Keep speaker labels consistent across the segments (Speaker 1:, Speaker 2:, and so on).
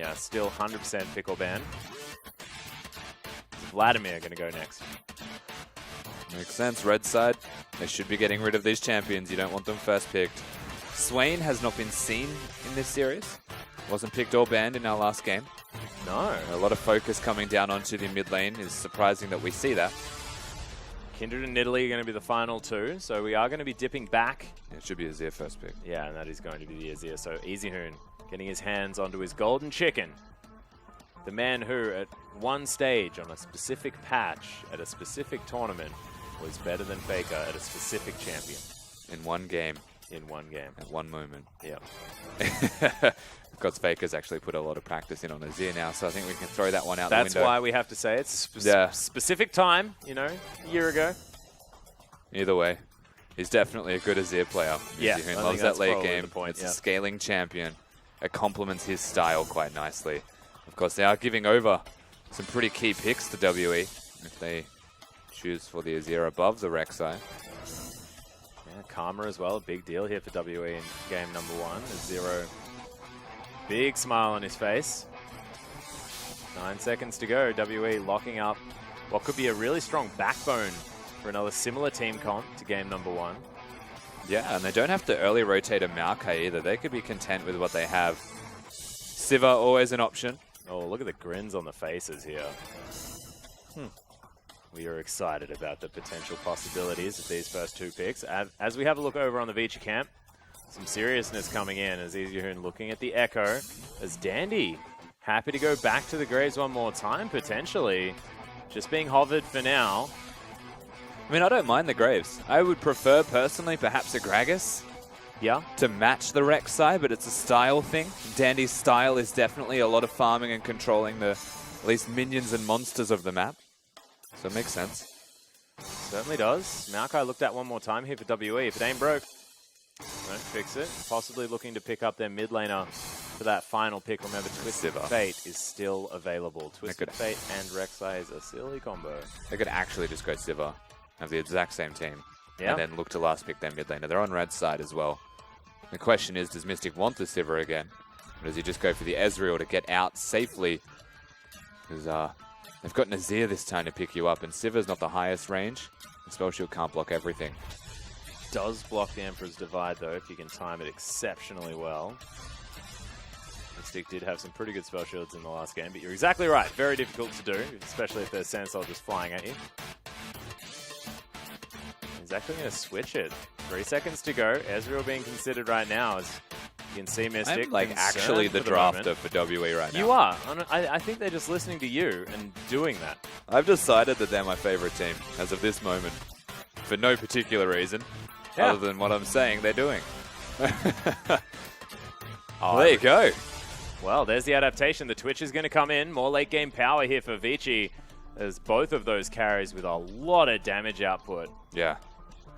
Speaker 1: Yeah, still 100% pick or ban. Vladimir going to go next.
Speaker 2: Makes sense. Red side, they should be getting rid of these champions. You don't want them first picked. Swain has not been seen in this series. Wasn't picked or banned in our last game.
Speaker 1: No.
Speaker 2: A lot of focus coming down onto the mid lane. Is surprising that we see that.
Speaker 1: Kindred and Nidalee are going to be the final two, so we are going to be dipping back.
Speaker 2: Yeah, it should be Azir first pick.
Speaker 1: Yeah, and that is going to be the Azir. So Easyhoon getting his hands onto his golden chicken. The man who, at one stage on a specific patch at a specific tournament, was better than Faker at a specific champion.
Speaker 2: In one game.
Speaker 1: In one game.
Speaker 2: At one moment.
Speaker 1: Yeah.
Speaker 2: Because Faker's actually put a lot of practice in on Azir now, so I think we can throw that one out the window.
Speaker 1: That's why we have to say it's specific time, you know, a year ago.
Speaker 2: Either way, he's definitely a good Azir player.
Speaker 1: Yeah,
Speaker 2: Easyhoon loves that late game.
Speaker 1: Point,
Speaker 2: it's a scaling champion. It complements his style quite nicely. Of course, they are giving over some pretty key picks to WE if they choose for the Azir above the Rek'Sai.
Speaker 1: Yeah, Karma as well, a big deal here for WE in game number 1. Zero, big smile on his face. 9 seconds to go. WE locking up what could be a really strong backbone for another similar team comp to game number 1.
Speaker 2: Yeah, and they don't have to early rotate a Maokai either. They could be content with what they have. Siva, always an option.
Speaker 1: Oh, look at the grins on the faces here. We are excited about the potential possibilities of these first two picks. As we have a look over on the Vici camp, some seriousness coming in as Easyhoon looking at the Ekko. As Dandy happy to go back to the Graves one more time, potentially. Just being hovered for now.
Speaker 2: I mean, I don't mind the Graves. I would prefer, personally, perhaps a Gragas.
Speaker 1: Yeah.
Speaker 2: To match the Rek'Sai, but it's a style thing. Dandy's style is definitely a lot of farming and controlling the at least minions and monsters of the map. So it makes sense.
Speaker 1: Certainly does. Maokai looked at one more time here for WE. If it ain't broke, don't fix it. Possibly looking to pick up their mid laner for that final pick. Remember, Twisted Fate is still available. Twisted Fate and Rek'Sai is a silly combo.
Speaker 2: They could actually just go Siva, have the exact same team,
Speaker 1: yeah,
Speaker 2: and then look to last pick their mid laner. They're on red side as well. The question is, does Mystic want the Siva again? Or does he just go for the Ezreal to get out safely? Because they've got Azir this time to pick you up, and Siva's not the highest range. The Spell Shield can't block everything.
Speaker 1: Does block the Emperor's Divide, though, if you can time it exceptionally well. Mystic did have some pretty good Spell Shields in the last game, but you're exactly right. Very difficult to do, especially if there's Sand Soldiers flying at you. He's actually going to switch it. 3 seconds to go. Ezreal being considered right now as you can see Mystic.
Speaker 2: I'm like actually the drafter for WE right now.
Speaker 1: You are. I think they're just listening to you and doing that.
Speaker 2: I've decided that they're my favorite team as of this moment for no particular reason other than what I'm saying they're doing. There you go.
Speaker 1: Well, there's the adaptation. The Twitch is going to come in. More late game power here for Vici as both of those carries with a lot of damage output.
Speaker 2: Yeah.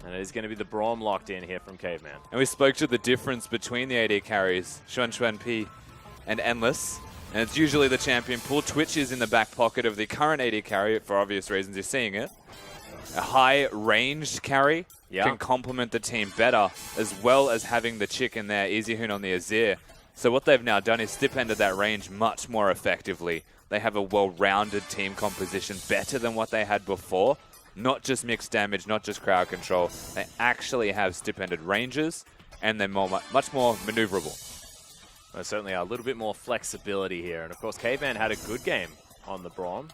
Speaker 1: And it is going to be the Braum locked in here from Caveman.
Speaker 2: And we spoke to the difference between the AD carries, XuanXuanPi and Endless. And it's usually the champion pool. Twitch is in the back pocket of the current AD carry for obvious reasons. You're seeing it. A high ranged carry can complement the team better, as well as having the chick in there, Easyhoon on the Azir. So what they've now done is stipended that range much more effectively. They have a well-rounded team composition, better than what they had before. Not just mixed damage, not just crowd control. They actually have stipended ranges, and they're much more maneuverable.
Speaker 1: Well, certainly a little bit more flexibility here. And of course, Caveman had a good game on the Braum.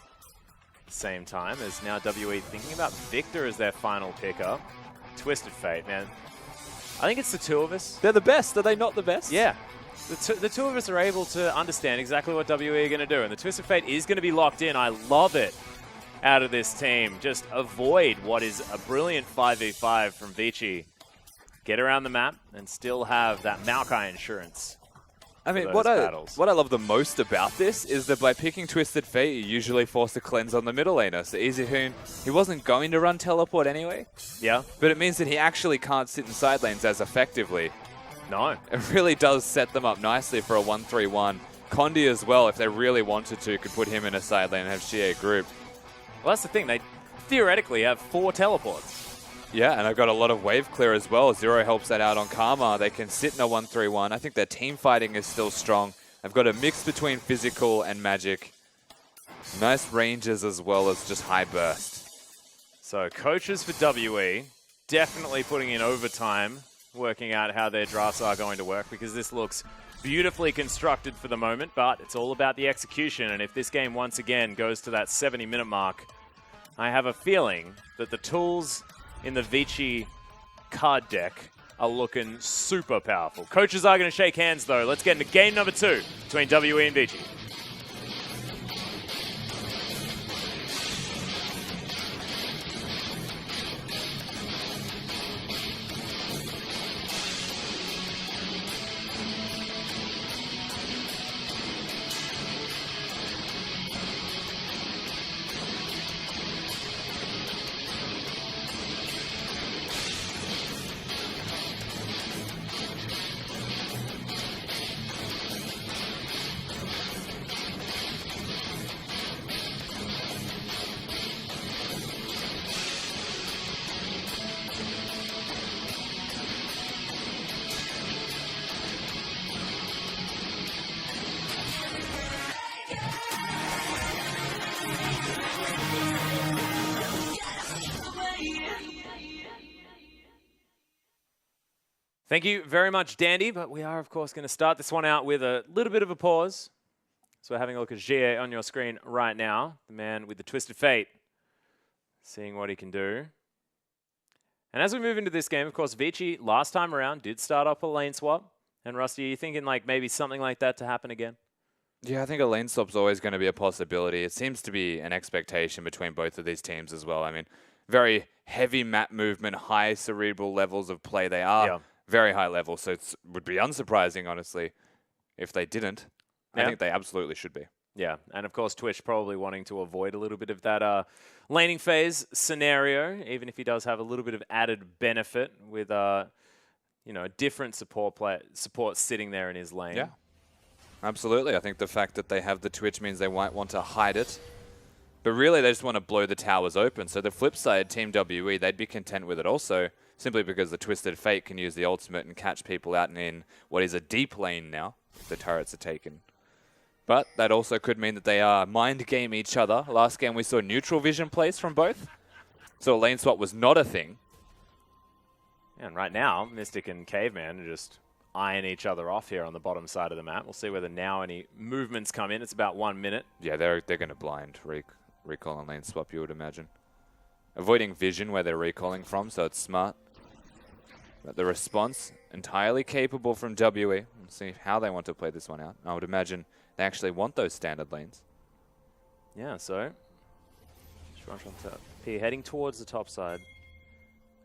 Speaker 1: Same time as now WE thinking about Victor as their final pickup. Twisted Fate, man. I think it's the two of us.
Speaker 2: They're the best. Are they not the best?
Speaker 1: Yeah. The two of us are able to understand exactly what WE are going to do. And the Twisted Fate is going to be locked in. I love it out of this team. Just avoid what is a brilliant 5v5 from Vici. Get around the map and still have that Maokai insurance.
Speaker 2: I mean, what I love the most about this is that by picking Twisted Fate, you usually force a cleanse on the middle laner. So Easyhoon, he wasn't going to run teleport anyway.
Speaker 1: Yeah.
Speaker 2: But it means that he actually can't sit in side lanes as effectively.
Speaker 1: No.
Speaker 2: It really does set them up nicely for a 1-3-1. Condi as well, if they really wanted to, could put him in a side lane and have xiye group.
Speaker 1: Well, that's the thing. They theoretically have 4 teleports.
Speaker 2: Yeah, and I've got a lot of wave clear as well. Zero helps that out on Karma. They can sit in a 1-3-1. I think their team fighting is still strong. They've got a mix between physical and magic. Nice ranges as well as just high burst.
Speaker 1: So coaches for WE definitely putting in overtime, working out how their drafts are going to work, because this looks beautifully constructed for the moment, but it's all about the execution. And if this game once again goes to that 70-minute mark, I have a feeling that the tools in the Vici card deck are looking super powerful. Coaches are going to shake hands, though. Let's get into game number 2 between WE and Vici. Thank you very much, Dandy, but we are, of course, going to start this one out with a little bit of a pause. So we're having a look at xiye on your screen right now, the man with the Twisted Fate, seeing what he can do. And as we move into this game, of course, Vici, last time around, did start off a lane swap. And Rusty, are you thinking like maybe something like that to happen again?
Speaker 2: Yeah, I think a lane swap's always going to be a possibility. It seems to be an expectation between both of these teams as well. I mean, very heavy map movement, high cerebral levels of play they are.
Speaker 1: Yeah.
Speaker 2: Very high level, so it would be unsurprising, honestly, if they didn't.
Speaker 1: Yeah.
Speaker 2: I think they absolutely should be.
Speaker 1: Yeah, and of course Twitch probably wanting to avoid a little bit of that laning phase scenario, even if he does have a little bit of added benefit with you know, a different support sitting there in his lane.
Speaker 2: Yeah, absolutely. I think the fact that they have the Twitch means they might want to hide it. But really, they just want to blow the towers open. So the flip side, Team WE, they'd be content with it also, simply because the Twisted Fate can use the ultimate and catch people out and in what is a deep lane now, if the turrets are taken. But that also could mean that they mind game each other. Last game we saw neutral vision plays from both, so a lane swap was not a thing.
Speaker 1: And right now, Mystic and Caveman are just eyeing each other off here on the bottom side of the map. We'll see whether now any movements come in. It's about 1 minute.
Speaker 2: Yeah, they're going to blind recall and lane swap, you would imagine. Avoiding vision where they're recalling from, so it's smart. But the response, entirely capable from WE. We'll see how they want to play this one out. I would imagine they actually want those standard lanes.
Speaker 1: Yeah, so XuanXuanPi heading towards the top side.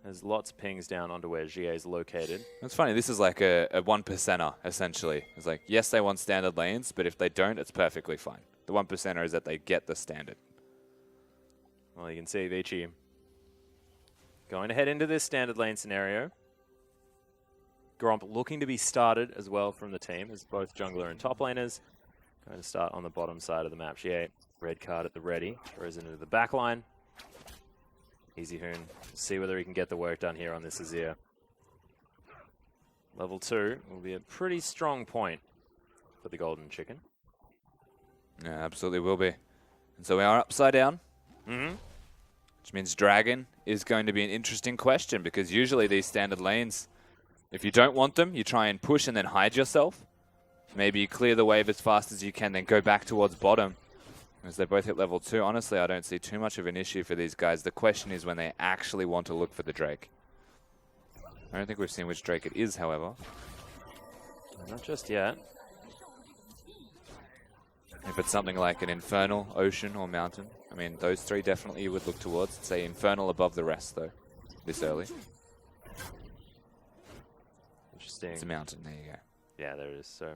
Speaker 1: There's lots of pings down onto where xiye is located.
Speaker 2: It's funny, this is like a 1%er, essentially. It's like, yes, they want standard lanes, but if they don't, it's perfectly fine. The 1%er is that they get the standard.
Speaker 1: Well, you can see Vici going to head into this standard lane scenario. Gromp looking to be started as well from the team, as both jungler and top laners. Going to start on the bottom side of the map. xiye, red card at the ready, throws it into the back line. Easyhoon, see whether he can get the work done here on this Azir. Level 2 will be a pretty strong point for the Golden Chicken.
Speaker 2: Yeah, absolutely will be. And so we are upside down.
Speaker 1: Mm-hmm.
Speaker 2: Which means Dragon is going to be an interesting question, because usually these standard lanes, if you don't want them, you try and push and then hide yourself. Maybe you clear the wave as fast as you can, then go back towards bottom. As they both hit level 2, honestly, I don't see too much of an issue for these guys. The question is when they actually want to look for the Drake. I don't think we've seen which Drake it is, however.
Speaker 1: Not just yet.
Speaker 2: If it's something like an Infernal, Ocean, or Mountain, I mean, those three definitely you would look towards. Say Infernal above the rest, though, this early.
Speaker 1: Interesting.
Speaker 2: It's a Mountain, there you go.
Speaker 1: Yeah, there it is. So,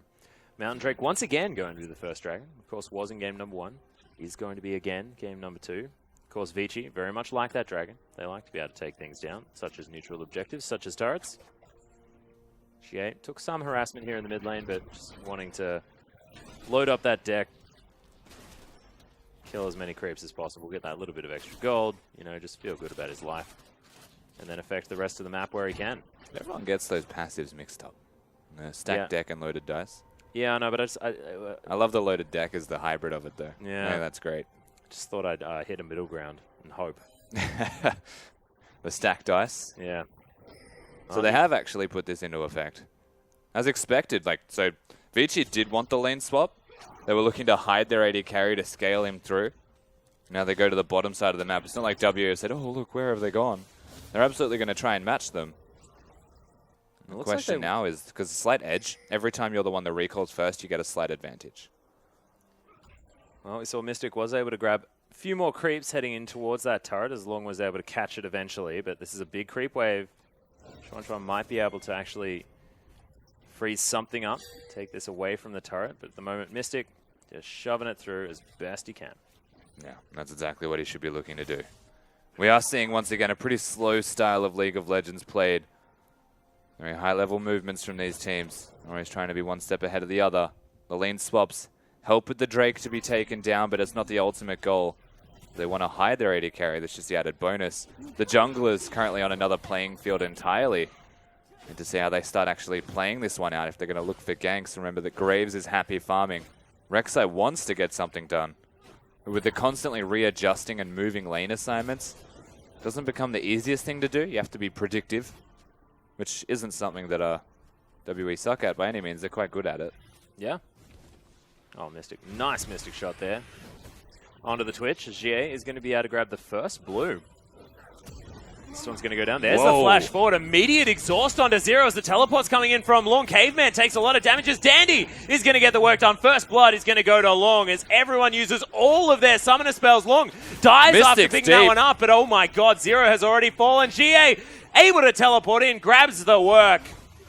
Speaker 1: Mountain Drake once again going to be the first Dragon. Of course, was in game number 1. Is going to be again game number 2. Of course, Vici, very much like that Dragon. They like to be able to take things down, such as neutral objectives, such as turrets. xiye took some harassment here in the mid lane, but just wanting to load up that deck, kill as many creeps as possible, get that little bit of extra gold, you know, just feel good about his life. And then affect the rest of the map where he can.
Speaker 2: Everyone gets those passives mixed up. Stacked deck and loaded dice.
Speaker 1: Yeah, I know, but
Speaker 2: I love the loaded deck as the hybrid of it, though.
Speaker 1: Yeah.
Speaker 2: That's great.
Speaker 1: just thought I'd hit a middle ground and hope.
Speaker 2: The stack dice.
Speaker 1: Yeah.
Speaker 2: So they have actually put this into effect. As expected, so Vici did want the lane swap. They were looking to hide their AD carry to scale him through. Now they go to the bottom side of the map. It's not like W said, oh, look, where have they gone? They're absolutely going to try and match them. The question now is, because slight edge, every time you're the one that recalls first, you get a slight advantage.
Speaker 1: Well, we saw Mystic was able to grab a few more creeps heading in towards that turret, as Loong was able to catch it eventually, but this is a big creep wave. XuanXuan might be able to actually freeze something up, take this away from the turret, but at the moment, Mystic just shoving it through as best he can.
Speaker 2: Yeah, that's exactly what he should be looking to do. We are seeing, once again, a pretty slow style of League of Legends played. Very high-level movements from these teams. Always trying to be one step ahead of the other. The lane swaps help with the Drake to be taken down, but it's not the ultimate goal. They want to hide their AD carry. That's just the added bonus. The jungler's currently on another playing field entirely. And to see how they start actually playing this one out if they're going to look for ganks. Remember that Graves is happy farming. Rek'Sai wants to get something done. But with the constantly readjusting and moving lane assignments, it doesn't become the easiest thing to do. You have to be predictive, which isn't something that WE suck at by any means. They're quite good at it.
Speaker 1: Yeah. Oh, Mystic. Nice Mystic shot there. Onto the Twitch. Xiye is going to be able to grab the first blue. This one's going to go down. There's the flash forward. Immediate exhaust onto Zero as the teleport's coming in from Loong. Caveman takes a lot of damage as Dandy is going to get the work done. First blood is going to go to Loong as everyone uses all of their summoner spells. Loong dies after picking that one up, but oh my god, Zero has already fallen. Xiye able to teleport in, grabs the work.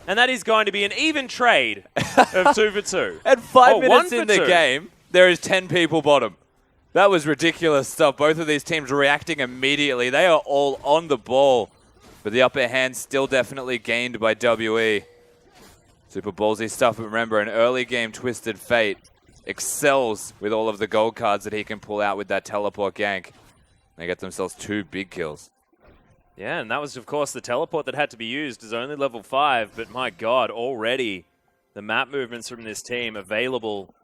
Speaker 1: And that is going to be an even trade of 2 for 2.
Speaker 2: At 5 minutes in the game, there is 10 people bottom. That was ridiculous stuff. Both of these teams reacting immediately. They are all on the ball. But the upper hand still definitely gained by WE. Super ballsy stuff. But remember, an early game Twisted Fate excels with all of the gold cards that he can pull out with that teleport gank. They get themselves 2 big kills.
Speaker 1: Yeah, and that was, of course, the teleport that had to be used is only level 5, but my god, already the map movements from this team available.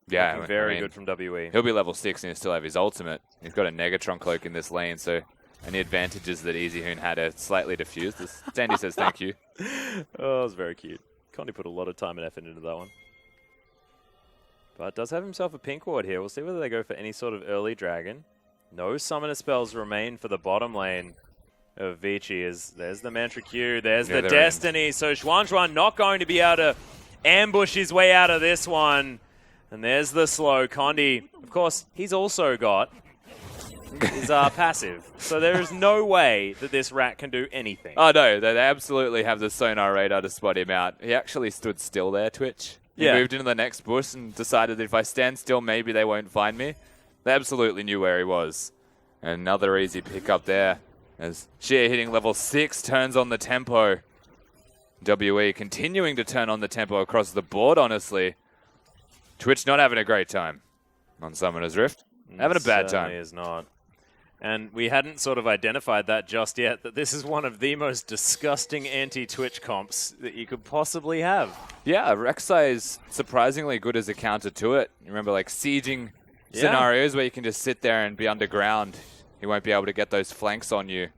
Speaker 2: Yeah,
Speaker 1: very good from WE.
Speaker 2: He'll be level 6 and he'll still have his ultimate. He's got a Negatron cloak in this lane, so any advantages that Easyhoon had are slightly diffused. Sandy says thank you.
Speaker 1: Oh, it was very cute. Condi put a lot of time and effort into that one. But does have himself a pink ward here. We'll see whether they go for any sort of early dragon. No summoner spells remain for the bottom lane of Vici. There's the Mantra Q, there's the Destiny. So XuanXuan not going to be able to ambush his way out of this one. And there's the slow. Condi, of course, he's also got his passive. So there is no way that this rat can do anything.
Speaker 2: Oh, no. They absolutely have the sonar radar to spot him out. He actually stood still there, Twitch. He moved into the next bush and decided that if I stand still, maybe they won't find me. They absolutely knew where he was. And another easy pick up there. As xiye hitting level 6 turns on the tempo. WE continuing to turn on the tempo across the board, honestly. Twitch not having a great time on Summoner's Rift. Having a bad time.
Speaker 1: It is not. And we hadn't sort of identified that just yet, that this is one of the most disgusting anti-Twitch comps that you could possibly have.
Speaker 2: Yeah, Rek'Sai is surprisingly good as a counter to it. You remember, like, sieging scenarios where you can just sit there and be underground. He won't be able to get those flanks on you.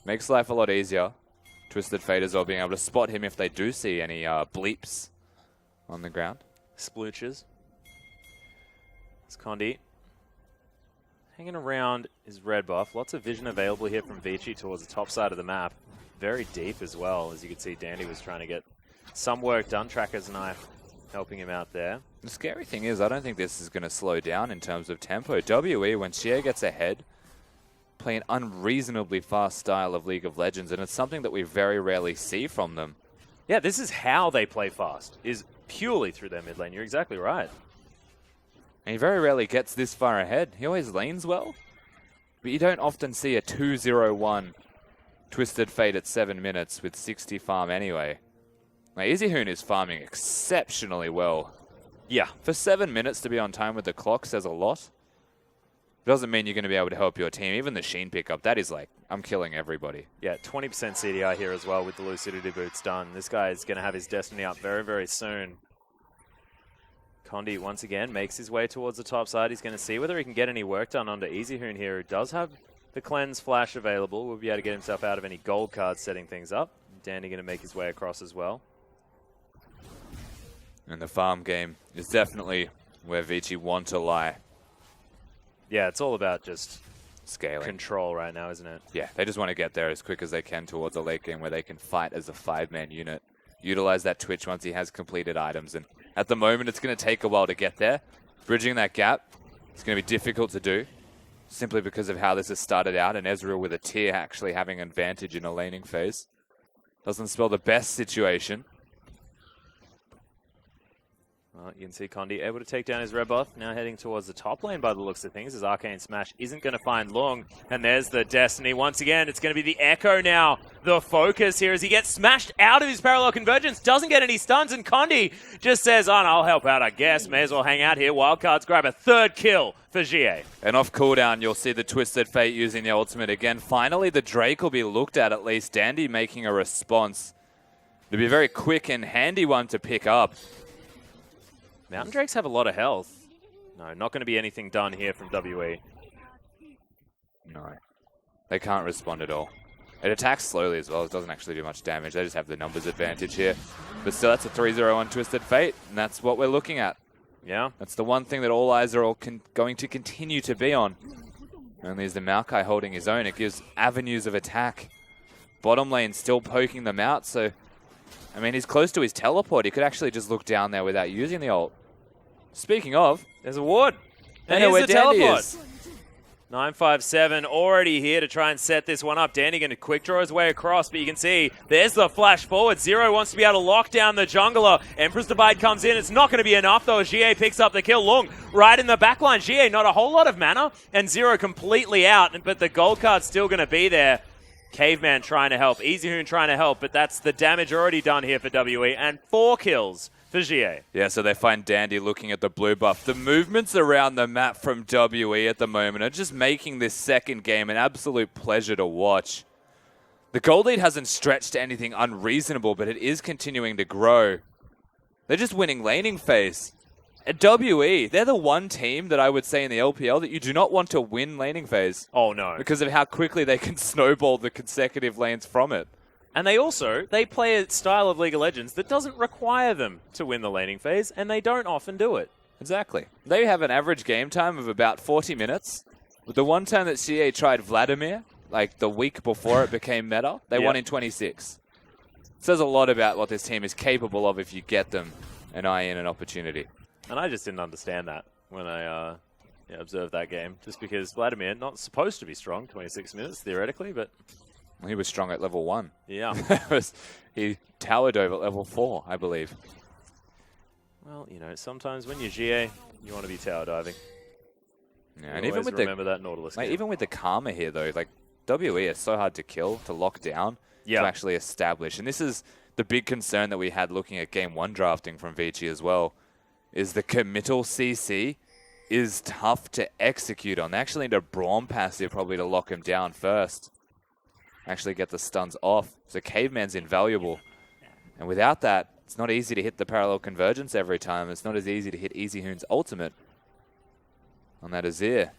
Speaker 2: Makes life a lot easier. Twisted Fate as well, being able to spot him if they do see any bleeps on the ground.
Speaker 1: Splooches. It's Condi hanging around his red buff. Lots of vision available here from Vici towards the top side of the map. Very deep as well. As you can see, Dandy was trying to get some work done. Tracker's knife helping him out there.
Speaker 2: The scary thing is, I don't think this is going to slow down in terms of tempo. WE, when xiye gets ahead, play an unreasonably fast style of League of Legends, and it's something that we very rarely see from them.
Speaker 1: Yeah, this is how they play fast, is purely through their mid lane. You're exactly right.
Speaker 2: And he very rarely gets this far ahead. He always lanes well, but you don't often see a 2-0-1 Twisted Fate at 7 minutes with 60 farm anyway. Now, Easyhoon is farming exceptionally well.
Speaker 1: Yeah.
Speaker 2: For 7 minutes to be on time with the clock says a lot. Doesn't mean you're going to be able to help your team. Even the Sheen pickup, that is like, I'm killing everybody.
Speaker 1: Yeah, 20% CDI here as well with the Lucidity boots done. This guy is going to have his Destiny up very, very soon. Condi once again makes his way towards the top side. He's going to see whether he can get any work done onto Easyhoon here, who does have the cleanse flash available. Will be able to get himself out of any gold cards setting things up. Dandy going to make his way across as well.
Speaker 2: And the farm game is definitely where Vici want to lie.
Speaker 1: Yeah, it's all about just
Speaker 2: scaling.
Speaker 1: Control right now, isn't it?
Speaker 2: Yeah, they just want to get there as quick as they can towards a late game where they can fight as a 5-man unit. Utilize that Twitch once he has completed items. And at the moment, it's going to take a while to get there. Bridging that gap is going to be difficult to do, simply because of how this has started out, and Ezreal with a tier actually having an advantage in a laning phase. Doesn't spell the best situation.
Speaker 1: Well, you can see Condi able to take down his red buff. Now heading towards the top lane by the looks of things, as Arcane Smash isn't going to find Loong. And there's the Destiny. Once again, it's going to be the Ekko now. The focus here as he gets smashed out of his parallel convergence. Doesn't get any stuns, and Condi just says, oh, no, I'll help out, I guess. May as well hang out here. Wildcards grab a third kill for xiye.
Speaker 2: And off cooldown, you'll see the Twisted Fate using the ultimate again. Finally, the Drake will be looked at least. Dandy making a response. It'll be a very quick and handy one to pick up.
Speaker 1: Mountain Drakes have a lot of health. No, not going to be anything done here from WE.
Speaker 2: No. They can't respond at all. It attacks slowly as well. It doesn't actually do much damage. They just have the numbers advantage here. But still, that's a 3-0 on Twisted Fate, and that's what we're looking at.
Speaker 1: Yeah.
Speaker 2: That's the one thing that all eyes are going to continue to be on. Only is the Maokai holding his own. It gives avenues of attack. Bottom lane still poking them out, so... I mean, he's close to his teleport. He could actually just look down there without using the ult. Speaking of...
Speaker 1: There's a ward.
Speaker 2: And here's the teleport.
Speaker 1: 957 already here to try and set this one up. Danny going to quick draw his way across, but you can see there's the flash forward. Zero wants to be able to lock down the jungler. Emperor's Divide comes in. It's not going to be enough, though. xiye picks up the kill. Loong right in the back line. xiye, not a whole lot of mana, and Zero completely out, but the gold card's still going to be there. Caveman trying to help. Easyhoon trying to help, but that's the damage already done here for WE, and 4 kills for xiye.
Speaker 2: Yeah, so they find Dandy looking at the blue buff. The movements around the map from WE at the moment are just making this second game an absolute pleasure to watch. The gold lead hasn't stretched to anything unreasonable, but it is continuing to grow. They're just winning laning phase. At WE, they're the one team that I would say in the LPL that you do not want to win laning phase.
Speaker 1: Oh, no.
Speaker 2: Because of how quickly they can snowball the consecutive lanes from it.
Speaker 1: And they play a style of League of Legends that doesn't require them to win the laning phase, and they don't often do it.
Speaker 2: Exactly. They have an average game time of about 40 minutes. With the one time that xiye tried Vladimir, like the week before it became meta, they won in 26. It says a lot about what this team is capable of if you get them an eye in an opportunity.
Speaker 1: And I just didn't understand that when I observed that game, just because Vladimir, not supposed to be strong, 26 minutes theoretically, but...
Speaker 2: Well, he was strong at level 1.
Speaker 1: Yeah.
Speaker 2: He towered over at level 4, I believe.
Speaker 1: Well, you know, sometimes when you're xiye, you want to be tower diving.
Speaker 2: Yeah, and even with
Speaker 1: remember that Nautilus game.
Speaker 2: Even with the Karma here, though, like, WE is so hard to kill, to lock down, to actually establish. And this is the big concern that we had looking at Game 1 drafting from Vici as well, is the committal CC is tough to execute on. They actually need a Braum passive probably to lock him down first. Actually get the stuns off. So caveman's invaluable. And without that, it's not easy to hit the parallel convergence every time. It's not as easy to hit Easyhoon's ultimate on that Azir.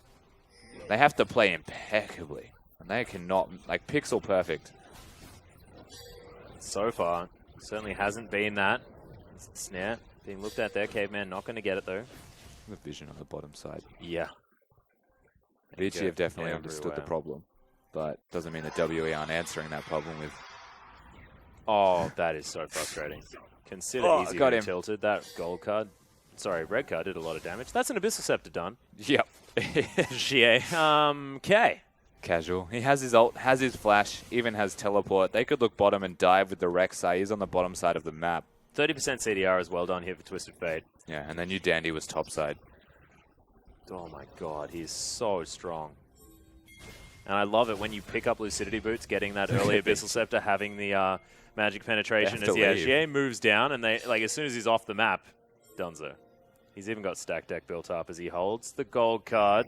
Speaker 2: They have to play impeccably. And they cannot, like, pixel perfect.
Speaker 1: So far, certainly hasn't been that. Snare being looked at there. Caveman not going to get it, though.
Speaker 2: The vision on the bottom side.
Speaker 1: Yeah.
Speaker 2: Vici have definitely understood the problem. But doesn't mean that WE aren't answering that problem with...
Speaker 1: Oh, that is so frustrating. Consider Easyhoon tilted. That gold card, sorry, red card did a lot of damage. That's an Abyssal Scepter done.
Speaker 2: Yep.
Speaker 1: xiye. Okay.
Speaker 2: Casual. He has his ult, has his flash, even has teleport. They could look bottom and dive with the Rek'Sai. He's on the bottom side of the map.
Speaker 1: 30% CDR is well done here for Twisted Fate.
Speaker 2: Yeah, and then you Dandy was topside.
Speaker 1: Oh my god, he's so strong. And I love it when you pick up Lucidity Boots, getting that early Abyssal Scepter, having the magic penetration. As xiye moves down, and they as soon as he's off the map, Dunzo. He's even got stack deck built up as he holds the gold card.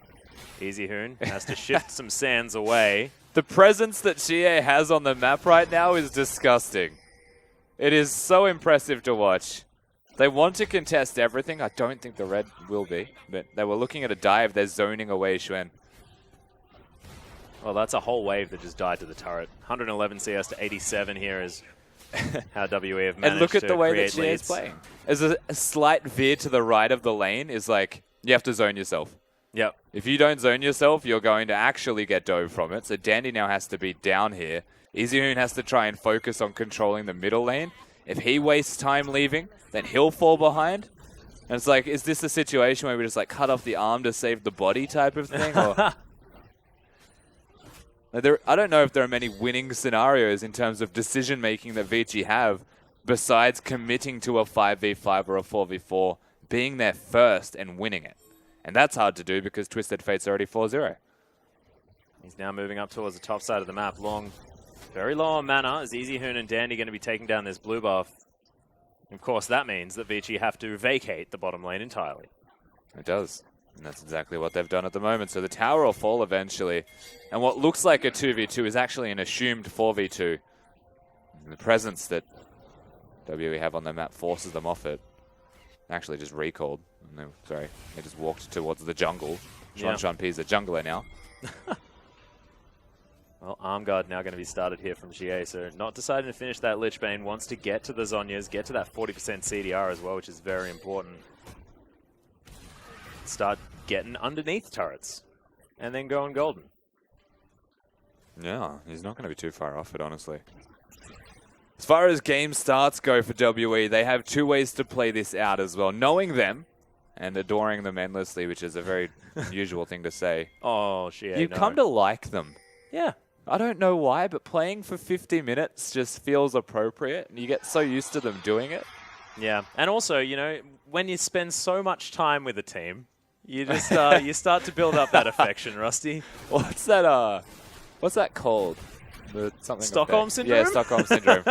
Speaker 1: Easyhoon has to shift some sands away.
Speaker 2: The presence that xiye has on the map right now is disgusting. It is so impressive to watch. They want to contest everything. I don't think the red will be, but they were looking at a dive. They're zoning away Xuan.
Speaker 1: Well, that's a whole wave that just died to the turret. 111 CS to 87 here is how WE have managed to
Speaker 2: And look at the way that
Speaker 1: create
Speaker 2: xiye is playing. As a slight veer to the right of the lane is like, you have to zone yourself.
Speaker 1: Yep.
Speaker 2: If you don't zone yourself, you're going to actually get dove from it. So Dandy now has to be down here. Easyhoon has to try and focus on controlling the middle lane. If he wastes time leaving, then he'll fall behind. And it's like, is this a situation where we just like cut off the arm to save the body type of thing? Or I don't know if there are many winning scenarios in terms of decision-making that Vici have besides committing to a 5v5 or a 4v4, being there first and winning it. And that's hard to do because Twisted Fate's already 4-0.
Speaker 1: He's now moving up towards the top side of the map. Loong, very low on mana. Is Easyhoon and Dandy going to be taking down this blue buff? Of course, that means that Vici have to vacate the bottom lane entirely.
Speaker 2: It does. And that's exactly what they've done at the moment. So the tower will fall eventually. And what looks like a 2v2 is actually an assumed 4v2. And the presence that WE have on their map forces them off it. Actually just recalled. No, sorry, they just walked towards the jungle. XuanXuanPi is a jungler now.
Speaker 1: Well, Arm Guard now going to be started here from xiye, so not deciding to finish that Lich Bane, wants to get to the Zhonya's, get to that 40% CDR as well, which is very important. Start getting underneath turrets, and then going golden.
Speaker 2: Yeah, he's not going to be too far off it, honestly. As far as game starts go for WE, they have two ways to play this out as well. Knowing them and adoring them endlessly, which is a very unusual thing to say.
Speaker 1: Oh, xiye,
Speaker 2: You come to like them.
Speaker 1: Yeah.
Speaker 2: I don't know why, but playing for 50 minutes just feels appropriate, and you get so used to them doing it.
Speaker 1: Yeah, and also, you know, when you spend so much time with a team, you just you start to build up that affection, Rusty.
Speaker 2: What's that called? Something
Speaker 1: Stockholm Syndrome?
Speaker 2: Yeah, Stockholm Syndrome.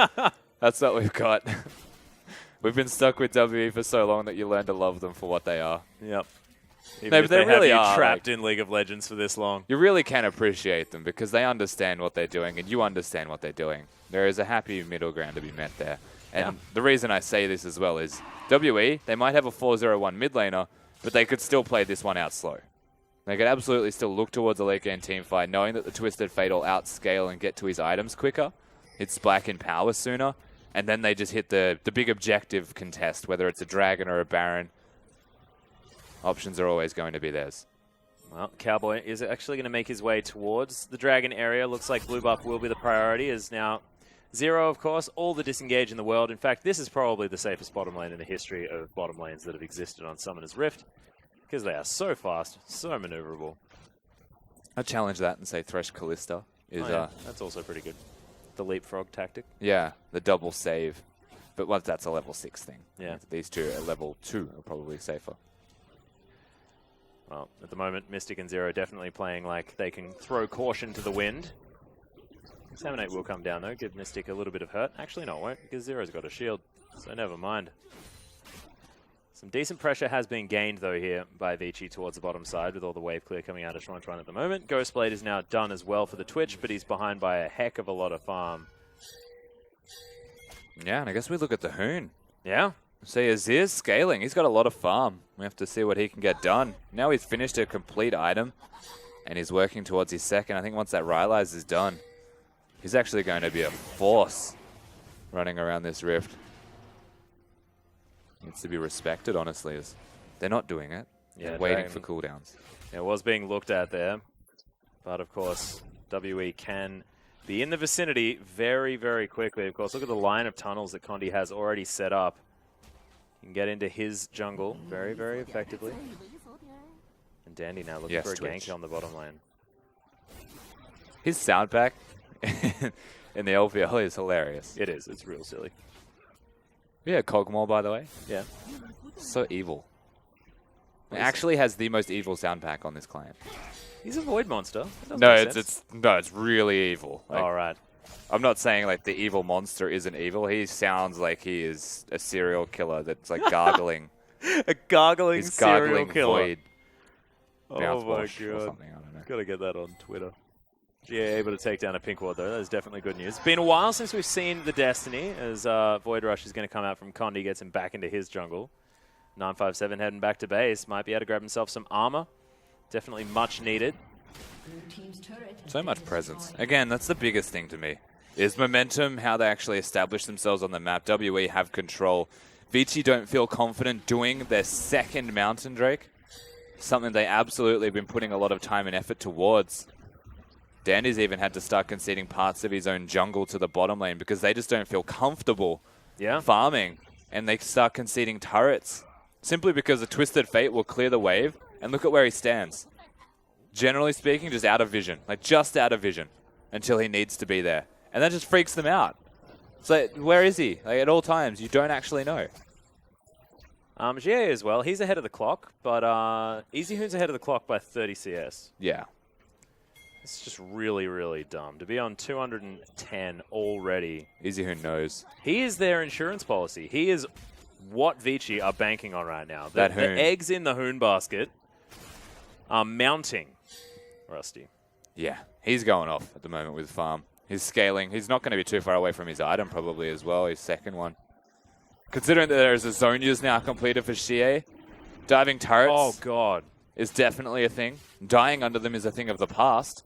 Speaker 2: That's what we've got. We've been stuck with WE for so long that you learn to love them for what they are.
Speaker 1: Yep.
Speaker 2: No,
Speaker 1: Even
Speaker 2: but
Speaker 1: if
Speaker 2: they really
Speaker 1: have you
Speaker 2: are
Speaker 1: trapped in League of Legends for this long.
Speaker 2: You really can appreciate them because they understand what they're doing and you understand what they're doing. There is a happy middle ground to be met there. And the reason I say this as well is WE, they might have a 4-0-1 mid laner, but they could still play this one out slow. They could absolutely still look towards a late game team fight, knowing that the Twisted Fate will outscale and get to his items quicker, hit Splack in power sooner, and then they just hit the big objective contest, whether it's a Dragon or a Baron. Options are always going to be theirs.
Speaker 1: Well, Cowboy is actually going to make his way towards the Dragon area. Looks like blue buff will be the priority, as now Zero, of course, all the disengage in the world. In fact, this is probably the safest bottom lane in the history of bottom lanes that have existed on Summoner's Rift, because they are so fast, so maneuverable.
Speaker 2: I'd challenge that and say Thresh Callista is...
Speaker 1: that's also pretty good. The leapfrog tactic.
Speaker 2: Yeah, the double save. But once that's a level 6 thing.
Speaker 1: Yeah.
Speaker 2: These two at level 2 are probably safer.
Speaker 1: Well, at the moment, Mystic and Zero definitely playing like they can throw caution to the wind. Examinate will come down, though, give Mystic a little bit of hurt. Actually, no, it won't, because Zero's got a shield, so never mind. Some decent pressure has been gained, though, here by Vici towards the bottom side, with all the wave clear coming out of XuanXuan at the moment. Ghostblade is now done as well for the Twitch, but he's behind by a heck of a lot of farm.
Speaker 2: Yeah, and I guess we look at the Hoon.
Speaker 1: Yeah.
Speaker 2: See, Azir's scaling. He's got a lot of farm. We have to see what he can get done. Now he's finished a complete item, and he's working towards his second. I think once that Ryze is done, he's actually going to be a force running around this rift. Needs to be respected, honestly, as they're not doing it.
Speaker 1: Yeah,
Speaker 2: they're waiting for cooldowns.
Speaker 1: It was being looked at there, but of course, WE can be in the vicinity very, very quickly. Of course, look at the line of tunnels that Condi has already set up. He can get into his jungle very, very effectively. And Dandy now looking for a gank on the bottom lane.
Speaker 2: His sound pack in the LPL is hilarious.
Speaker 1: It is. It's real silly.
Speaker 2: Yeah, Cogmore, by the way.
Speaker 1: Yeah.
Speaker 2: So evil. It actually has the most evil sound pack on this client.
Speaker 1: He's a void monster.
Speaker 2: No, it's really evil. Like,
Speaker 1: all right.
Speaker 2: I'm not saying like the evil monster isn't evil. He sounds like he is a serial killer that's like gargling.
Speaker 1: A gargling
Speaker 2: He's
Speaker 1: serial
Speaker 2: gargling
Speaker 1: killer.
Speaker 2: void.
Speaker 1: Oh my god.
Speaker 2: Or something, I don't know.
Speaker 1: Gotta get that on Twitter. xiye able to take down a pink ward, though. That is definitely good news. It's been a while since we've seen the Destiny, as Void Rush is going to come out from Condi, gets him back into his jungle. 957 heading back to base. Might be able to grab himself some armor. Definitely much needed.
Speaker 2: So much presence. Again, that's the biggest thing to me. Is momentum, how they actually establish themselves on the map. WE have control. Vici don't feel confident doing their second Mountain Drake. Something they absolutely have been putting a lot of time and effort towards. Dandy's even had to start conceding parts of his own jungle to the bottom lane because they just don't feel comfortable farming. And they start conceding turrets. Simply because a Twisted Fate will clear the wave. And look at where he stands. Generally speaking, just out of vision. Like, just out of vision. Until he needs to be there. And that just freaks them out. It's like, where is he? Like, at all times, you don't actually know.
Speaker 1: xiye as well. He's ahead of the clock, but Easyhoon's ahead of the clock by 30 CS.
Speaker 2: Yeah.
Speaker 1: It's just really, really dumb. To be on 210 already.
Speaker 2: Easyhoon knows.
Speaker 1: He is their insurance policy. He is what Vici are banking on right now.
Speaker 2: That
Speaker 1: the eggs in the Hoon basket are mounting Rusty.
Speaker 2: Yeah, he's going off at the moment with farm. He's scaling. He's not going to be too far away from his item probably as well, his second one. Considering that there's a Zonia's now completed for xiye, diving turrets is definitely a thing. Dying under them is a thing of the past.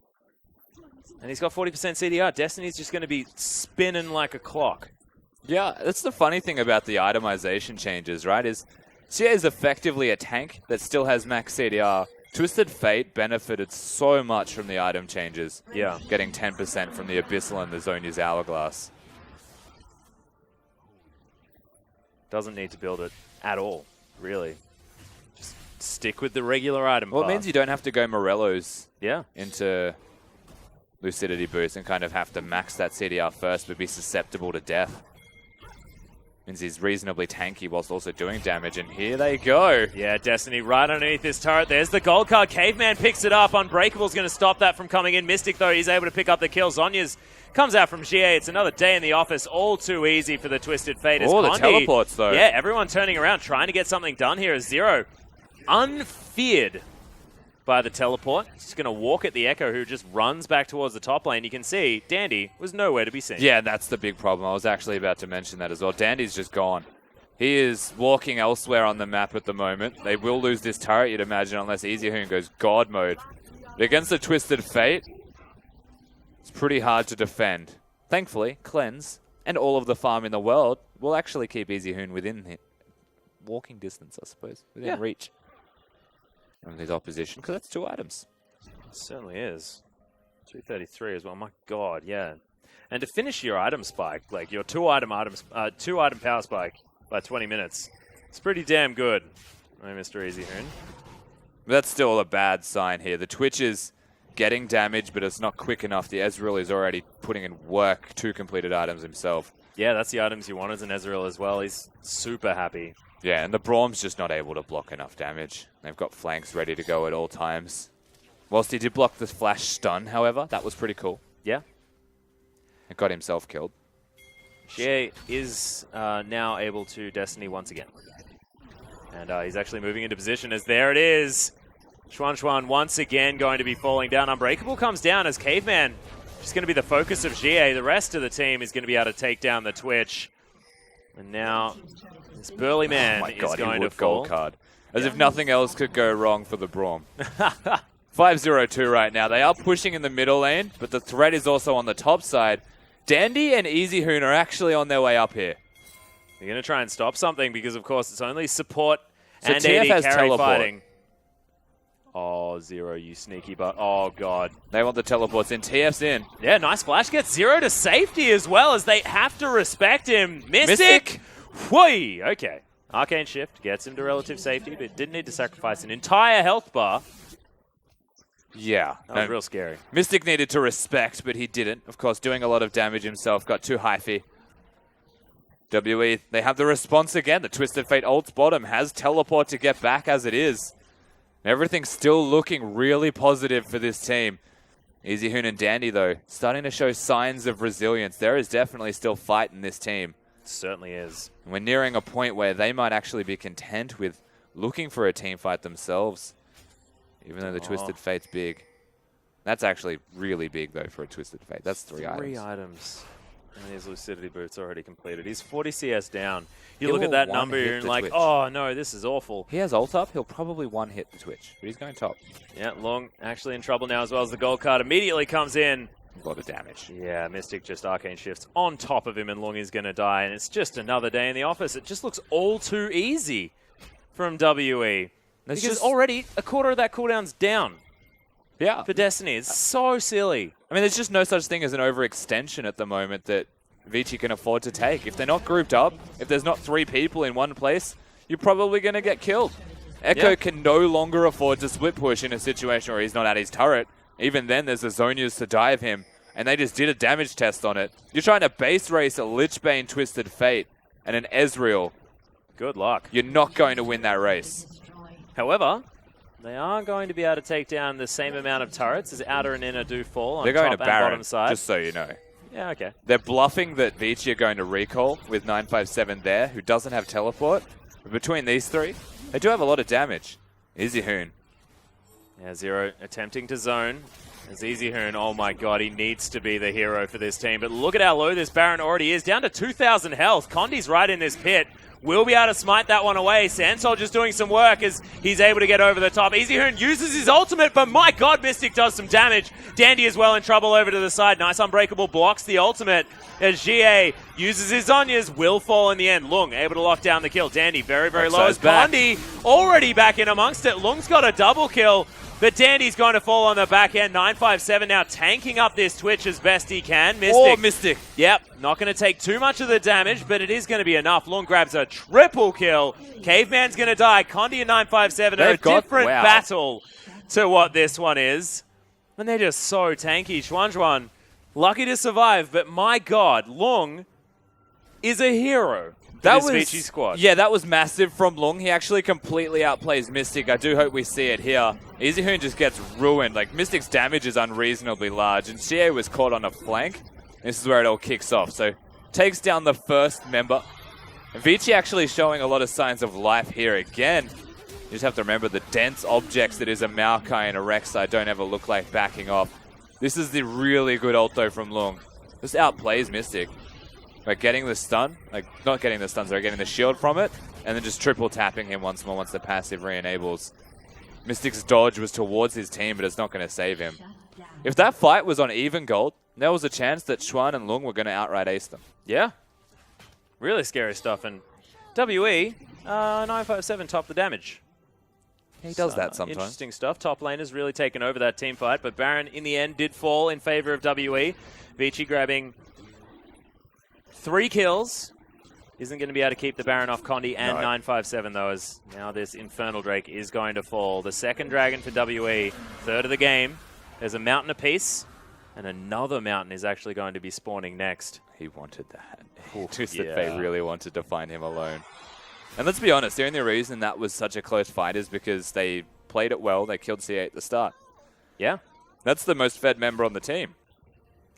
Speaker 1: And he's got 40% CDR. Destiny's just going to be spinning like a clock.
Speaker 2: Yeah, that's the funny thing about the itemization changes, right? Is xiye is effectively a tank that still has max CDR. Twisted Fate benefited so much from the item changes.
Speaker 1: Yeah.
Speaker 2: Getting 10% from the Abyssal and the Zonia's Hourglass.
Speaker 1: Doesn't need to build it at all, really. Just stick with the regular item
Speaker 2: Well,
Speaker 1: path.
Speaker 2: it means you don't have to go Morello's
Speaker 1: Yeah.
Speaker 2: into Lucidity Boost and kind of have to max that CDR first but be susceptible to death. Means he's reasonably tanky whilst also doing damage, and here they go.
Speaker 1: Yeah, Destiny right underneath this turret. There's the gold card. Caveman picks it up. Unbreakable's going to stop that from coming in. Mystic, though, he's able to pick up the kill. Zonia's comes out from xiye. It's another day in the office. All too easy for the Twisted Fate.
Speaker 2: Oh, the
Speaker 1: Condi,
Speaker 2: teleports, though.
Speaker 1: Yeah, everyone turning around, trying to get something done here as Zero, unfeared by the teleport. Just going to walk at the Ekko, who just runs back towards the top lane. You can see Dandy was nowhere to be seen.
Speaker 2: Yeah, that's the big problem. I was actually about to mention that as well. Dandy's just gone. He is walking elsewhere on the map at the moment. They will lose this turret, you'd imagine, unless Easyhoon goes God mode. But against the Twisted Fate, it's pretty hard to defend. Thankfully, Cleanse and all of the farm in the world will actually keep Easyhoon within walking distance, I suppose, within reach of his opposition, because that's 2 items.
Speaker 1: It certainly is. 233 as well. My God, yeah. And to finish your item spike, like your 2-item power spike by 20 minutes, it's pretty damn good. Hey, Mr. Easyhoon.
Speaker 2: That's still a bad sign here. The Twitch is getting damage, but it's not quick enough. The Ezreal is already putting in work 2 completed items himself.
Speaker 1: Yeah, that's the items you want as an Ezreal as well. He's super happy.
Speaker 2: Yeah, and the Braum's just not able to block enough damage. They've got flanks ready to go at all times. Whilst he did block the flash stun, however, that was pretty cool.
Speaker 1: Yeah.
Speaker 2: It got himself killed.
Speaker 1: xiye is now able to Destiny once again. And he's actually moving into position as there it is. XuanXuan once again going to be falling down. Unbreakable comes down as Caveman is going to be the focus of xiye. The rest of the team is going to be able to take down the Twitch. And now this burly man is going to fall.
Speaker 2: Gold card. As if nothing else could go wrong for the Braum. 5-0-2 right now. They are pushing in the middle lane, but the threat is also on the top side. Dandy and Easyhoon are actually on their way up here.
Speaker 1: They're going to try and stop something because, of course, it's only support
Speaker 2: So
Speaker 1: and
Speaker 2: TF
Speaker 1: AD
Speaker 2: has
Speaker 1: carry
Speaker 2: teleport.
Speaker 1: fighting. Oh, Zero, you sneaky butt. Oh, God.
Speaker 2: They want the teleports in. TF's in.
Speaker 1: Yeah, nice flash. Gets Zero to safety as well as they have to respect him. Mystic! Whee! Okay. Arcane Shift gets him to relative safety, but didn't need to sacrifice an entire health bar.
Speaker 2: Yeah.
Speaker 1: That was real scary.
Speaker 2: Mystic needed to respect, but he didn't. Of course, doing a lot of damage himself. Got too hyphy. WE, they have the response again. The Twisted Fate ults bottom has teleport to get back as it is. Everything's still looking really positive for this team. Easyhoon and Dandy, though, starting to show signs of resilience. There is definitely still fight in this team.
Speaker 1: It certainly is.
Speaker 2: And we're nearing a point where they might actually be content with looking for a team fight themselves, even though the Twisted Fate's big. That's actually really big, though, for a Twisted Fate. That's three items.
Speaker 1: 3 items. And his Lucidity Boot's already completed. He's 40 CS down. You
Speaker 2: He
Speaker 1: look at
Speaker 2: will
Speaker 1: that
Speaker 2: one
Speaker 1: number
Speaker 2: hit
Speaker 1: and
Speaker 2: the
Speaker 1: like,
Speaker 2: Twitch.
Speaker 1: oh no, this is awful.
Speaker 2: He has ult up. He'll probably one hit the Twitch, but he's going top.
Speaker 1: Yeah, Loong actually in trouble now as well as the gold card immediately comes in.
Speaker 2: A lot of damage.
Speaker 1: Yeah, Mystic just Arcane Shifts on top of him and Loong is going to die. And it's just another day in the office. It just looks all too easy from WE. Because
Speaker 2: just
Speaker 1: already a quarter of that cooldown's down
Speaker 2: Yeah.
Speaker 1: for Destiny. It's so silly.
Speaker 2: I mean, there's just no such thing as an overextension at the moment that Vici can afford to take. If they're not grouped up, if there's not 3 people in one place, you're probably going to get killed. Ekko can no longer afford to split push in a situation where he's not at his turret. Even then, there's the Zonias to dive him, and they just did a damage test on it. You're trying to base race a Lichbane Twisted Fate and an Ezreal.
Speaker 1: Good luck.
Speaker 2: You're not going to win that race.
Speaker 1: However, they are going to be able to take down the same amount of turrets as outer and inner do fall on
Speaker 2: They're going
Speaker 1: top
Speaker 2: to
Speaker 1: and
Speaker 2: Baron,
Speaker 1: bottom side.
Speaker 2: just so you know.
Speaker 1: Yeah, okay.
Speaker 2: They're bluffing that Vici are going to recall with 957 there, who doesn't have teleport. But between these 3, they do have a lot of damage. Easyhoon.
Speaker 1: Yeah, Zero attempting to zone. As Easyhoon, oh my god, he needs to be the hero for this team. But look at how low this Baron already is. Down to 2,000 health. Condi's right in this pit. Will be able to smite that one away. Sansol just doing some work as he's able to get over the top. Easyhoon uses his ultimate, but my god, Mystic does some damage. Dandy as well in trouble over to the side. Nice Unbreakable blocks the ultimate as xiye uses his Zonias. Will fall in the end. Loong able to lock down the kill. Dandy very, very low. As Condi already back in amongst it. Loong's got a double kill. But Dandy's going to fall on the back end. 957 now tanking up this Twitch as best he can. Mystic.
Speaker 2: Oh, Mystic.
Speaker 1: Yep, not going to take too much of the damage, but it is going to be enough. Loong grabs a triple kill. Caveman's going to die. Condi and 957 are a different battle to what this one is. And they're just so tanky. XuanXuan, lucky to survive, but my god, Loong is a hero. That was Vici squad.
Speaker 2: Yeah, that was massive from Loong. He actually completely outplays Mystic. I do hope we see it here. Easyhoon just gets ruined. Like, Mystic's damage is unreasonably large, and xiye was caught on a flank. This is where it all kicks off. So, takes down the first member. And Vici actually showing a lot of signs of life here again. You just have to remember the dense objects that is a Maokai and a Rek'Sai don't ever look like backing off. This is the really good ult, though, from Loong. This outplays Mystic. Like getting the stun, like not getting the stun, sorry, getting the shield from it, and then just triple tapping him once more once the passive re-enables. Mystic's dodge was towards his team, but it's not going to save him. If that fight was on even gold, there was a chance that Xuan and Loong were going to outright ace them.
Speaker 1: Yeah. Really scary stuff. And WE, 957 top the damage.
Speaker 2: He does that sometimes.
Speaker 1: Interesting stuff. Top lane has really taken over that team fight, but Baron in the end did fall in favor of WE. Vici grabbing 3 kills. Isn't going to be able to keep the Baron off Condi and 957 though, as now this Infernal Drake is going to fall. The second dragon for WE, third of the game. There's a mountain apiece, and another mountain is actually going to be spawning next.
Speaker 2: He wanted that. Twisted Fate really wanted to find him alone. And let's be honest, the only reason that was such a close fight is because they played it well. They killed xiye at the start.
Speaker 1: Yeah.
Speaker 2: That's the most fed member on the team.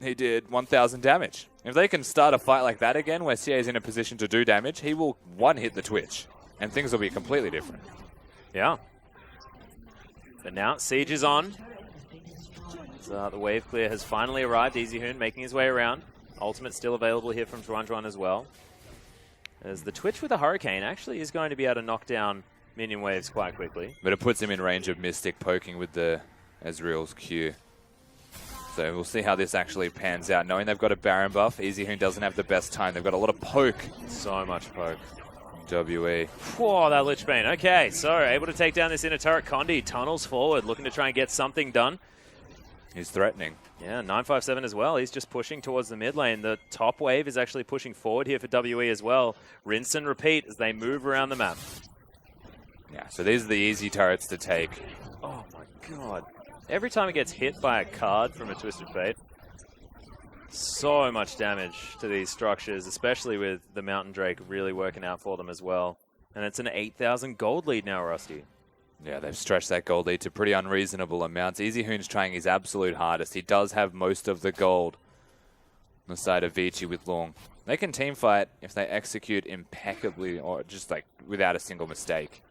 Speaker 2: He did 1,000 damage. If they can start a fight like that again, where xiye is in a position to do damage, he will one-hit the Twitch, and things will be completely different.
Speaker 1: Yeah. But now, Siege is on. So, the wave clear has finally arrived. Easyhoon making his way around. Ultimate still available here from XuanXuan as well. As the Twitch with a Hurricane actually is going to be able to knock down minion waves quite quickly.
Speaker 2: But it puts him in range of Mystic poking with the Ezreal's Q. So we'll see how this actually pans out. Knowing they've got a Baron buff, Easyhoon doesn't have the best time. They've got a lot of poke.
Speaker 1: So much poke.
Speaker 2: WE.
Speaker 1: Whoa, that Lichbane. Okay, so able to take down this inner turret. Condi tunnels forward, looking to try and get something done.
Speaker 2: He's threatening.
Speaker 1: Yeah, 957 as well. He's just pushing towards the mid lane. The top wave is actually pushing forward here for WE as well. Rinse and repeat as they move around the map.
Speaker 2: Yeah, so these are the easy turrets to take.
Speaker 1: Oh my god. Every time it gets hit by a card from a Twisted Fate, so much damage to these structures, especially with the Mountain Drake really working out for them as well. And it's an 8,000 gold lead now, Rusty.
Speaker 2: Yeah, they've stretched that gold lead to pretty unreasonable amounts. Easyhoon's trying his absolute hardest. He does have most of the gold on the side of Vici with Loong. They can teamfight if they execute impeccably or just like without a single mistake.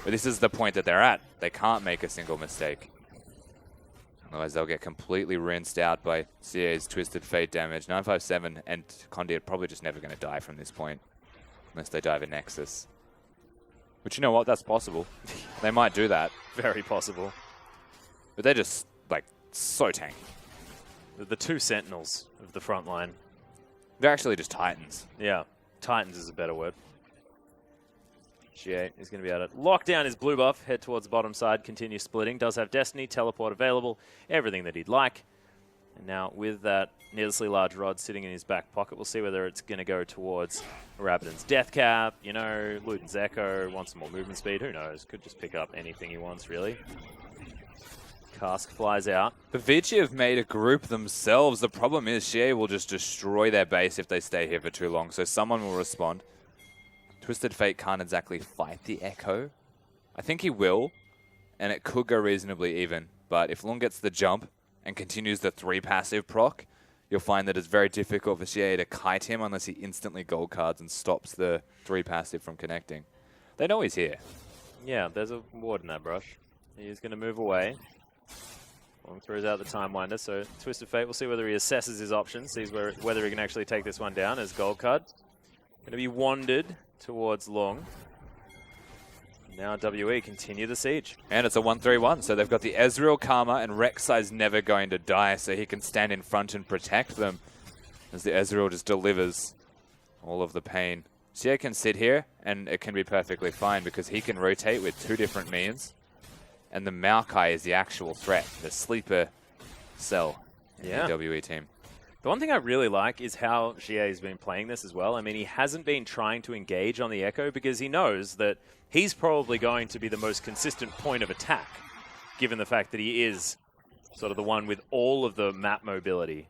Speaker 2: But this is the point that they're at. They can't make a single mistake. Otherwise, they'll get completely rinsed out by xiye's Twisted Fate damage. 957 and Condi are probably just never going to die from this point. Unless they dive a Nexus. But you know what? That's possible. They might do that.
Speaker 1: Very possible.
Speaker 2: But they're just, like, so tanky.
Speaker 1: The two Sentinels of the front line.
Speaker 2: They're actually just Titans.
Speaker 1: Yeah. Titans is a better word. xiye is going to be able to lock down his blue buff, head towards the bottom side, continue splitting. Does have Destiny, teleport available, everything that he'd like. And now with that needlessly large rod sitting in his back pocket, we'll see whether it's going to go towards Rabadon's Death Cap, you know, Luden's Ekko, wants some more movement speed, who knows, could just pick up anything he wants really. Cask flies out.
Speaker 2: The Vici have made a group themselves. The problem is xiye will just destroy their base if they stay here for too long, so someone will respond. Twisted Fate can't exactly fight the Ekko. I think he will, and it could go reasonably even. But if Loong gets the jump and continues the 3 passive proc, you'll find that it's very difficult for xiye to kite him unless he instantly gold cards and stops the 3 passive from connecting. They know he's here.
Speaker 1: Yeah, there's a ward in that brush. He's going to move away. Loong throws out the Time Winder, so Twisted Fate, we'll see whether he assesses his options, sees whether he can actually take this one down as gold card. Going to be wandered towards Loong. Now WE continue the siege.
Speaker 2: And it's a 1-3-1, so they've got the Ezreal Karma, and Rek'Sai's never going to die, so he can stand in front and protect them as the Ezreal just delivers all of the pain. xiye can sit here, and it can be perfectly fine because he can rotate with 2 different means, and the Maokai is the actual threat, the sleeper cell in the WE team.
Speaker 1: The one thing I really like is how xiye has been playing this as well. I mean, he hasn't been trying to engage on the Ekko because he knows that he's probably going to be the most consistent point of attack, given the fact that he is sort of the one with all of the map mobility.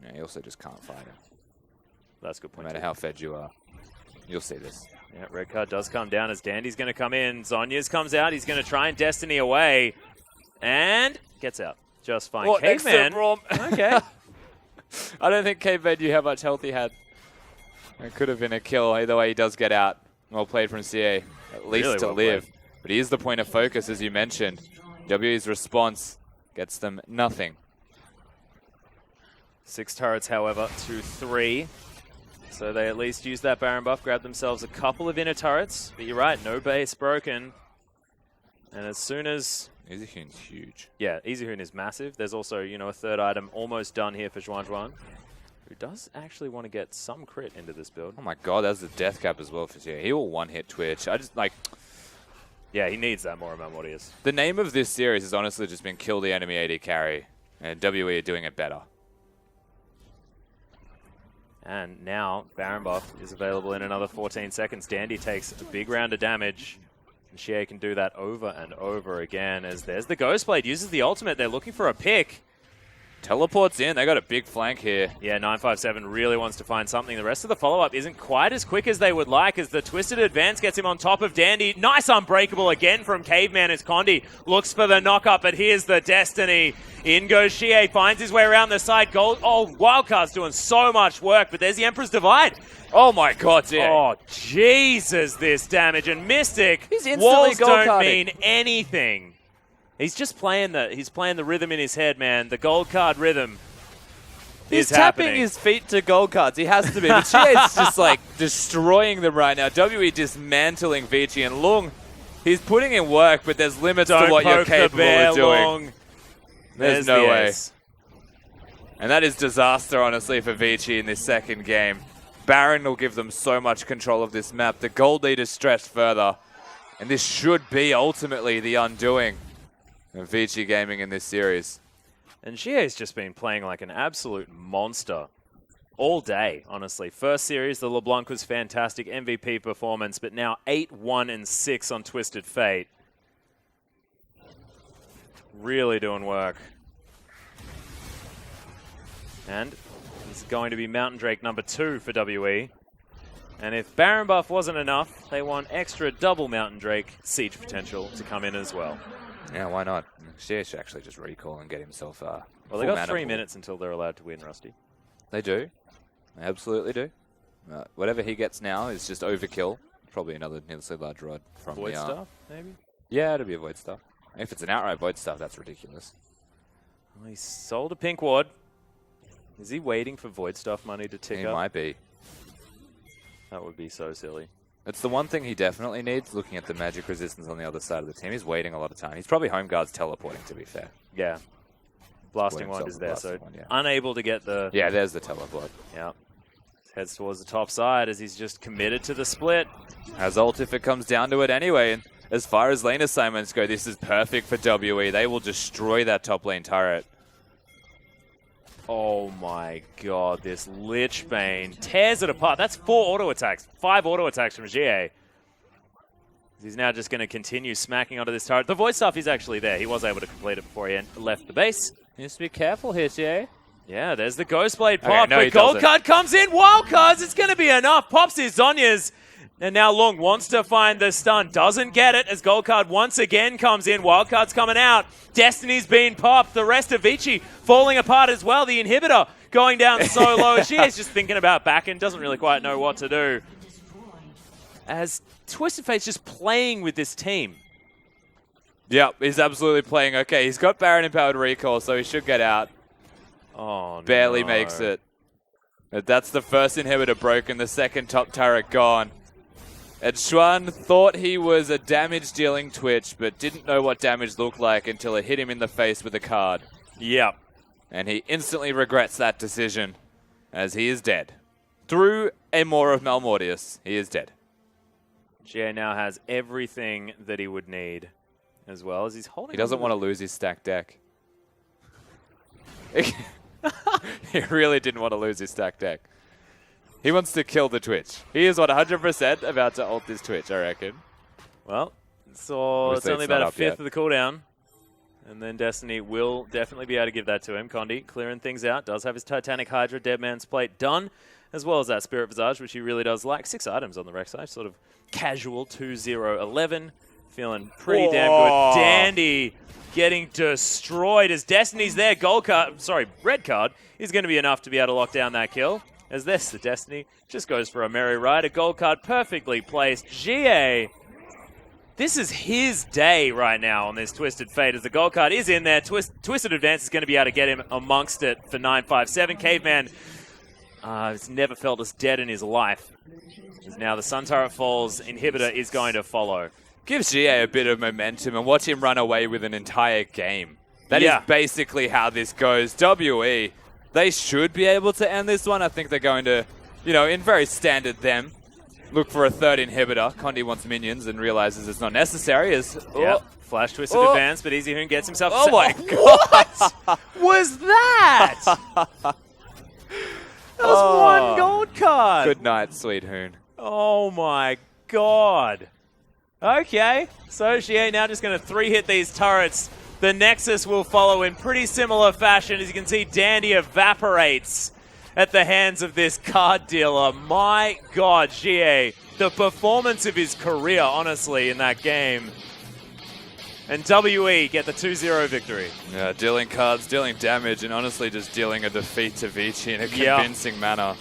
Speaker 2: Yeah, he also just can't fight him.
Speaker 1: That's a good point.
Speaker 2: No matter how fed you are, you'll see this.
Speaker 1: Yeah, red card does come down as Dandy's going to come in. Zhonya's comes out. He's going to try and Destiny away. And gets out. Just fine. Caveman. Okay.
Speaker 2: I don't think Caveman knew how much health he had. It could have been a kill. Either way, he does get out. Well played from xiye. At least really to live. Played. But he is the point of focus, as you mentioned. WE's response gets them nothing.
Speaker 1: 6 turrets, however, to 3. So they at least use that Baron buff, grab themselves a couple of inner turrets. But you're right, no base broken. And as soon as...
Speaker 2: Easyhoon's huge.
Speaker 1: Yeah, Easyhoon is massive. There's also, you know, a 3rd item almost done here for XuanXuan, who does actually want to get some crit into this build.
Speaker 2: Oh my god, that's the death cap as well for xiye. He will one-hit Twitch. I just, like...
Speaker 1: Yeah, he needs that more amount what he is.
Speaker 2: The name of this series has honestly just been kill the enemy AD carry, and WE are doing it better.
Speaker 1: And now, Baron buff is available in another 14 seconds. Dandy takes a big round of damage. And xiye can do that over and over again as there's the Ghostblade, uses the ultimate. They're looking for a pick.
Speaker 2: Teleports in. They got a big flank here.
Speaker 1: Yeah, 957 really wants to find something. The rest of the follow-up isn't quite as quick as they would like as the Twisted Advance gets him on top of Dandy. Nice Unbreakable again from caveMan as Condi looks for the knock-up, but here's the Destiny. In goes xiye, finds his way around the side. Gold. Oh, Wildcard's doing so much work, but there's the Emperor's Divide.
Speaker 2: Oh my god, yeah.
Speaker 1: Oh, Jesus, this damage. And Mystic,
Speaker 2: he's instantly
Speaker 1: walls don't
Speaker 2: gold-carding.
Speaker 1: mean anything. He's just playing the rhythm in his head, man. The gold card rhythm
Speaker 2: He's
Speaker 1: is happening.
Speaker 2: tapping his feet to gold cards. He has to be. But xiye's just like destroying them right now. WE dismantling Vici and Loong. He's putting in work, but there's limits to what you're capable of doing.
Speaker 1: Long.
Speaker 2: There's no way. And that is disaster, honestly, for Vici in this second game. Baron will give them so much control of this map. The gold lead is stretched further. And this should be ultimately the undoing of Vici Gaming in this series.
Speaker 1: And xiye's just been playing like an absolute monster all day, honestly. First series, the LeBlanc was fantastic, MVP performance, but now 8-1-6 on Twisted Fate. Really doing work. And this is going to be Mountain Drake number 2 for WE. And if Baron buff wasn't enough, they want extra double Mountain Drake siege potential to come in as well.
Speaker 2: Yeah, why not? xiye should actually just recall and get himself
Speaker 1: well, they got 3 minutes until they're allowed to win, Rusty.
Speaker 2: They do. They absolutely do. Whatever he gets now is just overkill. Probably another needlessly large rod from
Speaker 1: Void stuff, maybe?
Speaker 2: Yeah, it'll be a Void stuff. If it's an outright void stuff, that's ridiculous.
Speaker 1: Well, he sold a pink ward. Is he waiting for void stuff money to tick up?
Speaker 2: He might be.
Speaker 1: That would be so silly.
Speaker 2: It's the one thing he definitely needs, looking at the magic resistance on the other side of the team. He's waiting a lot of time. He's probably home guards teleporting, to be fair.
Speaker 1: Yeah. Blasting Wand is there, so
Speaker 2: one, yeah.
Speaker 1: unable to get the...
Speaker 2: Yeah, there's the teleport.
Speaker 1: Yeah. Heads towards the top side as he's just committed to the split.
Speaker 2: Has ult if it comes down to it anyway. And as far as lane assignments go, this is perfect for WE. They will destroy that top lane turret.
Speaker 1: Oh my god, this Lich Bane tears it apart. That's 4 auto attacks, 5 auto attacks from xiye. He's now just going to continue smacking onto this turret. The void stuff is actually there. He was able to complete it before he left the base.
Speaker 2: He needs to be careful here, xiye.
Speaker 1: Yeah, there's the Ghost Blade pop.
Speaker 2: Okay, no,
Speaker 1: but Gold Card comes in. Wild Cards, it's going to be enough. Pops his Zhonya's. And now Loong wants to find the stun. Doesn't get it as Gold Card once again comes in. Wild Card's coming out. Destiny's been popped. The rest of Vici falling apart as well. The inhibitor going down so low. Xiye's just thinking about back and doesn't really quite know what to do. As Twisted Fate's just playing with this team.
Speaker 2: Yep, he's absolutely playing okay. He's got Baron Empowered Recall, so he should get out.
Speaker 1: Oh,
Speaker 2: Barely
Speaker 1: no.
Speaker 2: makes it. But that's the first inhibitor broken, the second top turret gone. And Xuan thought he was a damage-dealing Twitch, but didn't know what damage looked like until it hit him in the face with a card.
Speaker 1: Yep.
Speaker 2: And he instantly regrets that decision, as he is dead. Through a Maw of Malmortius, he is dead.
Speaker 1: xiye now has everything that he would need, as well as he's holding...
Speaker 2: He doesn't want to lose his stacked deck. He really didn't want to lose his stacked deck. He wants to kill the Twitch. He is 100% about to ult this Twitch, I reckon.
Speaker 1: Well, so it's only about a fifth of the cooldown. And then Destiny will definitely be able to give that to him. Condi clearing things out. Does have his Titanic Hydra Dead Man's Plate done, as well as that Spirit Visage, which he really does like. 6 items on the Rek'Sai. Sort of casual 2-0-11. Feeling pretty damn good. Dandy getting destroyed as Destiny's there. Red card is going to be enough to be able to lock down that kill. As this, the Destiny just goes for a merry ride. A gold card perfectly placed. xiye, this is his day right now on this Twisted Fate as the gold card is in there. Twisted Advance is going to be able to get him amongst it for 957. Caveman has never felt as dead in his life. As now the Sun Turret falls, Inhibitor is going to follow.
Speaker 2: Give xiye a bit of momentum and watch him run away with an entire game. That is basically how this goes. WE, they should be able to end this one. I think they're going to, in very standard them, look for a third inhibitor. Condi wants minions and realizes it's not necessary.
Speaker 1: Flash Twisted Advance, but Easyhoon gets himself...
Speaker 2: Oh my god!
Speaker 1: What was that? That was 1 gold card.
Speaker 2: Good night, sweet Hoon.
Speaker 1: Oh my god. Okay, so xiye now just going to 3-hit these turrets. The Nexus will follow in pretty similar fashion. As you can see, Dandy evaporates at the hands of this card dealer. My god, xiye, the performance of his career, honestly, in that game. And WE get the 2-0 victory.
Speaker 2: Yeah, dealing cards, dealing damage, and honestly just dealing a defeat to Vici in a convincing manner.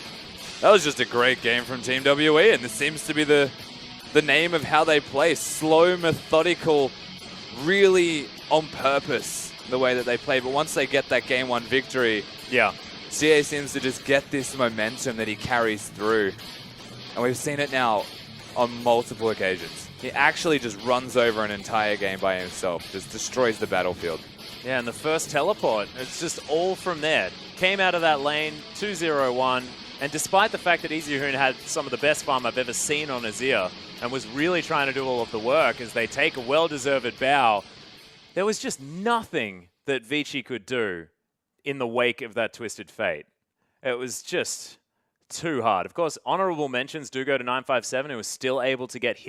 Speaker 2: That was just a great game from Team WE, and this seems to be the name of how they play. Slow, methodical, really on purpose, the way that they play. But once they get that Game 1 victory, xiye seems to just get this momentum that he carries through. And we've seen it now on multiple occasions. He actually just runs over an entire game by himself, just destroys the battlefield.
Speaker 1: Yeah, and the first teleport, it's just all from there. Came out of that lane, 2-0-1, and despite the fact that Easyhoon had some of the best farm I've ever seen on Azir, and was really trying to do all of the work as they take a well-deserved bow, there was just nothing that Vici could do in the wake of that Twisted Fate. It was just too hard. Of course, honorable mentions do go to 957, who was still able to get his